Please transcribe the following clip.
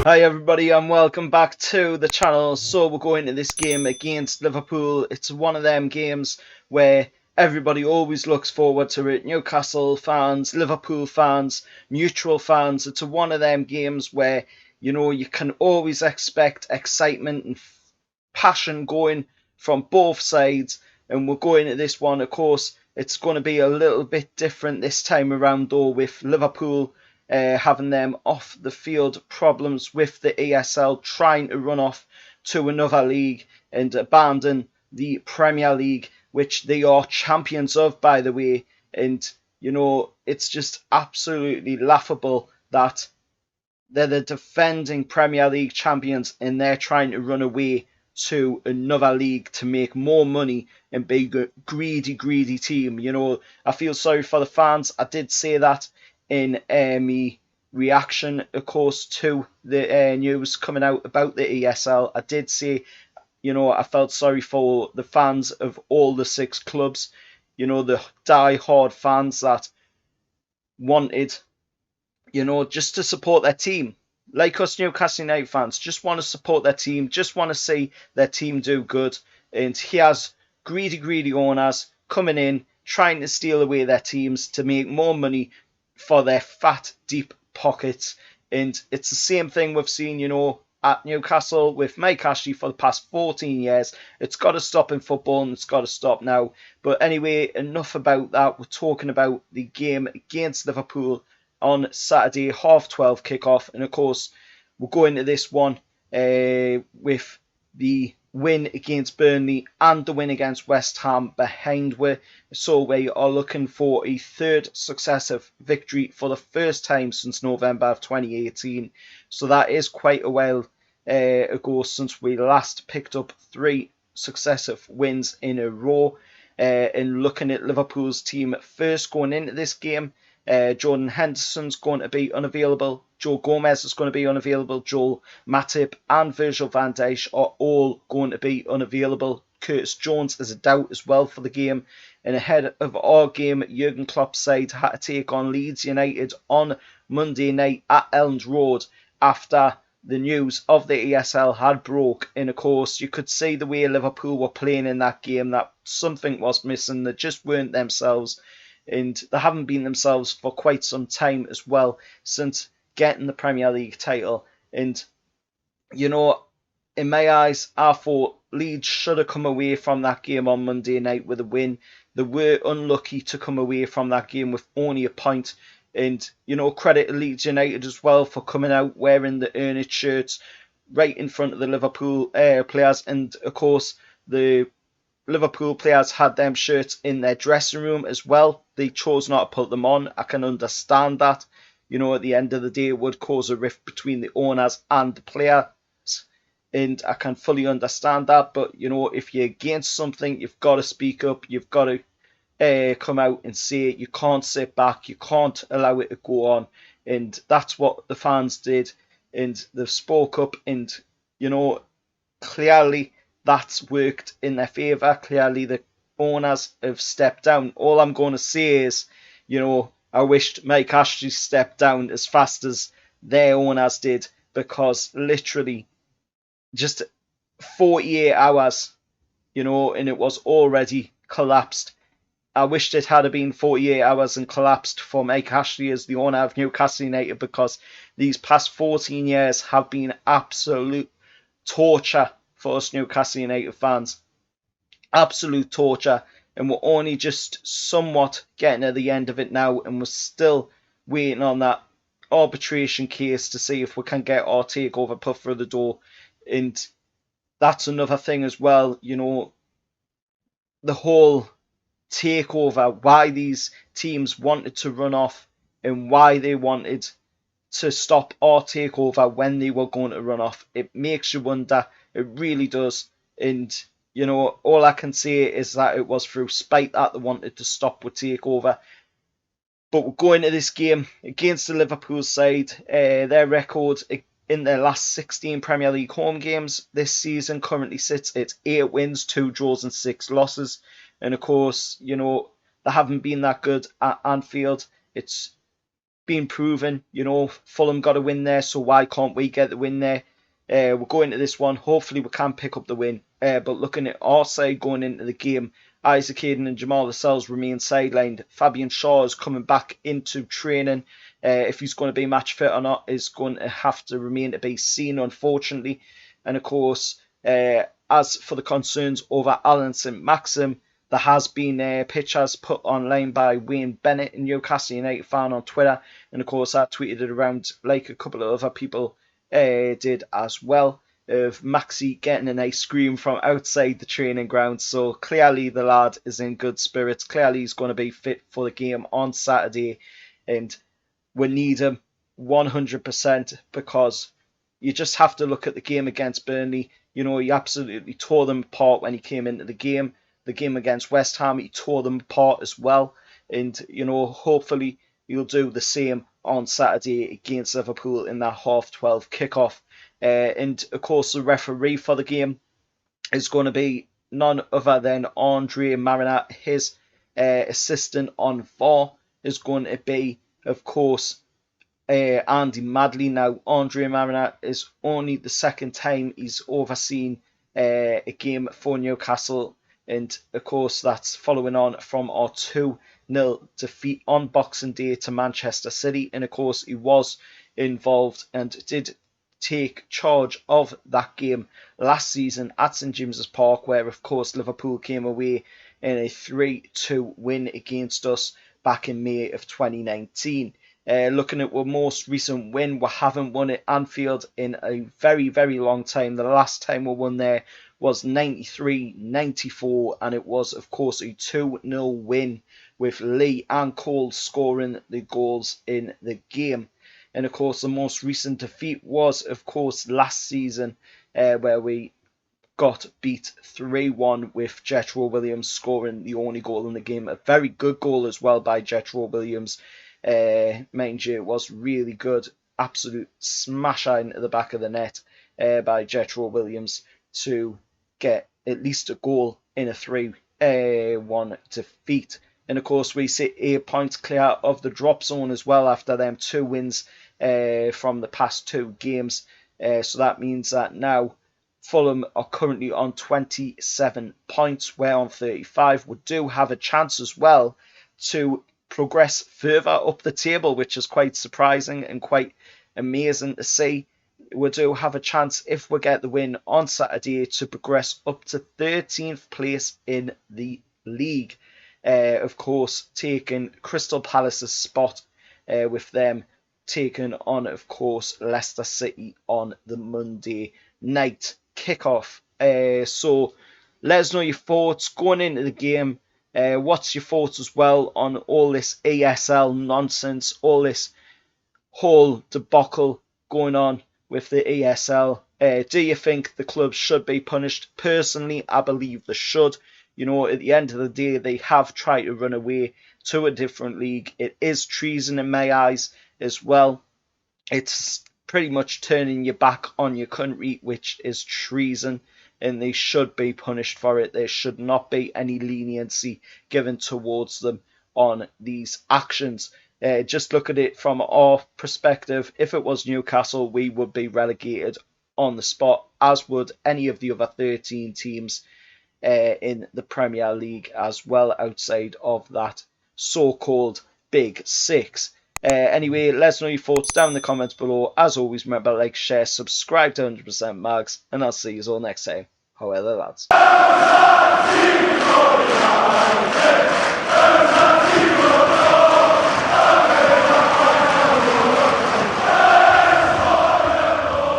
Hi everybody and welcome back to the channel. So we're going to this game against Liverpool. It's one of them games where everybody always looks forward to it. Newcastle fans, Liverpool fans, neutral fans. It's one of them games where, you can always expect excitement and passion going from both sides. And we're going to this one, of course, it's going to be a little bit different this time around though, with Liverpool having them off the field problems with the ESL, trying to run off to another league and abandon the Premier League, which they are champions of, by the way. And, it's just absolutely laughable that they're the defending Premier League champions and they're trying to run away to another league to make more money and be a greedy team. I feel sorry for the fans. I did say that in my reaction, of course, to the news coming out about the ESL. I did say, I felt sorry for the fans of all the 6 clubs, the die-hard fans that wanted, just to support their team. Like us Newcastle United fans, just want to support their team, just want to see their team do good. And he has greedy owners coming in, trying to steal away their teams to make more money for their fat, deep pockets. And it's the same thing we've seen, at Newcastle with Mike Ashley for the past 14 years. It's got to stop in football and it's got to stop now. But anyway, enough about that. We're talking about the game against Liverpool on Saturday, 12:30 kickoff. And of course, we'll go into this one with the win against Burnley and the win against West Ham behind we. So we are looking for a third successive victory for the first time since November of 2018. So that is quite a while ago since we last picked up 3 successive wins in a row. And looking at Liverpool's team first going into this game, Jordan Henderson's going to be unavailable. Joe Gomez is going to be unavailable. Joel Matip and Virgil van Dijk are all going to be unavailable. Curtis Jones is a doubt as well for the game. And ahead of our game, Jurgen Klopp's side had to take on Leeds United on Monday night at Elland Road after the news of the ESL had broke. And of course, you could see the way Liverpool were playing in that game that something was missing. They just weren't themselves. And they haven't been themselves for quite some time as well since getting the Premier League title. And, in my eyes, I thought Leeds should have come away from that game on Monday night with a win. They were unlucky to come away from that game with only a point. And, credit to Leeds United as well for coming out wearing the Earn It shirts right in front of the Liverpool players. And, of course, the Liverpool players had them shirts in their dressing room as well. They chose not to put them on. I can understand that. At the end of the day, it would cause a rift between the owners and the players. And I can fully understand that. But, if you're against something, you've got to speak up. You've got to come out and say it. You can't sit back. You can't allow it to go on. And that's what the fans did. And they've spoke up. And, clearly that's worked in their favour. Clearly the owners have stepped down. All I'm going to say is, I wished Mike Ashley stepped down as fast as their owners did, because literally just 48 hours, and it was already collapsed. I wished it had been 48 hours and collapsed for Mike Ashley as the owner of Newcastle United, because these past 14 years have been absolute torture for us Newcastle United fans. Absolute torture. And we're only just somewhat getting to the end of it now, and we're still waiting on that arbitration case to see if we can get our takeover put through the door. And that's another thing as well, the whole takeover, why these teams wanted to run off and why they wanted to stop our takeover when they were going to run off. It makes you wonder. It really does. And all I can say is that it was through spite that they wanted to stop with takeover. But we're going to this game against the Liverpool side. Their record in their last 16 Premier League home games this season currently sits at 8 wins, 2 draws and 6 losses. And of course, they haven't been that good at Anfield. It's been proven. You know, Fulham got a win there, so why can't we get the win there? We're going to this one. Hopefully we can pick up the win. But looking at our side going into the game, Isaac Hayden and Jamal Lascelles remain sidelined. Fabian Shaw is coming back into training. If he's going to be match fit or not is going to have to remain to be seen, unfortunately. And of course, as for the concerns over Alan St. Maxim, there has been pictures put online by Wayne Bennett, a Newcastle United fan, on Twitter. And of course, I tweeted it around like a couple of other people did as well, of Maxi getting an ice cream from outside the training ground. So clearly the lad is in good spirits. Clearly he's going to be fit for the game on Saturday. And we need him 100% because you just have to look at the game against Burnley. You know, he absolutely tore them apart when he came into the game. The game against West Ham, he tore them apart as well. And, you know, hopefully he'll do the same on Saturday against Liverpool in that 12:30 kickoff. And, of course, the referee for the game is going to be none other than Andre Marinat. His assistant on VAR is going to be, of course, Andy Madley. Now, Andre Marinat is only the second time he's overseen a game for Newcastle. And, of course, that's following on from our 2-0 defeat on Boxing Day to Manchester City. And, of course, he was involved and did take charge of that game last season at St James's Park, where, of course, Liverpool came away in a 3-2 win against us back in May of 2019. Looking at our most recent win, we haven't won at Anfield in a very, very long time. The last time we won there was 93-94, and it was, of course, a 2-0 win with Lee and Cole scoring the goals in the game. And, of course, the most recent defeat was, of course, last season, where we got beat 3-1 with Jethro Williams scoring the only goal in the game. A very good goal as well by Jethro Williams. Mind you, it was really good. Absolute smasher into the back of the net by Jethro Williams to get at least a goal in a 3-1 defeat. And of course, we sit 8 points clear of the drop zone as well after them 2 wins from the past 2 games. So that means that now Fulham are currently on 27 points. We're on 35. We do have a chance as well to progress further up the table, which is quite surprising and quite amazing to see. We do have a chance, if we get the win on Saturday, to progress up to 13th place in the league. Of course, taking Crystal Palace's spot, with them taking on, of course, Leicester City on the Monday night kickoff. So let us know your thoughts going into the game. What's your thoughts as well on all this ESL nonsense, all this whole debacle going on with the ESL? Do you think the clubs should be punished? Personally, I believe they should. You know, at the end of the day, they have tried to run away to a different league. It is treason in my eyes as well. It's pretty much turning your back on your country, which is treason, and they should be punished for it. There should not be any leniency given towards them on these actions. Just look at it from our perspective. If it was Newcastle, we would be relegated on the spot, as would any of the other 13 teams in the Premier League as well, outside of that so-called Big Six. Anyway, let us know your thoughts down in the comments below. As always, remember, like, share, subscribe to 100% Mags, and I'll see you all next time. However, lads.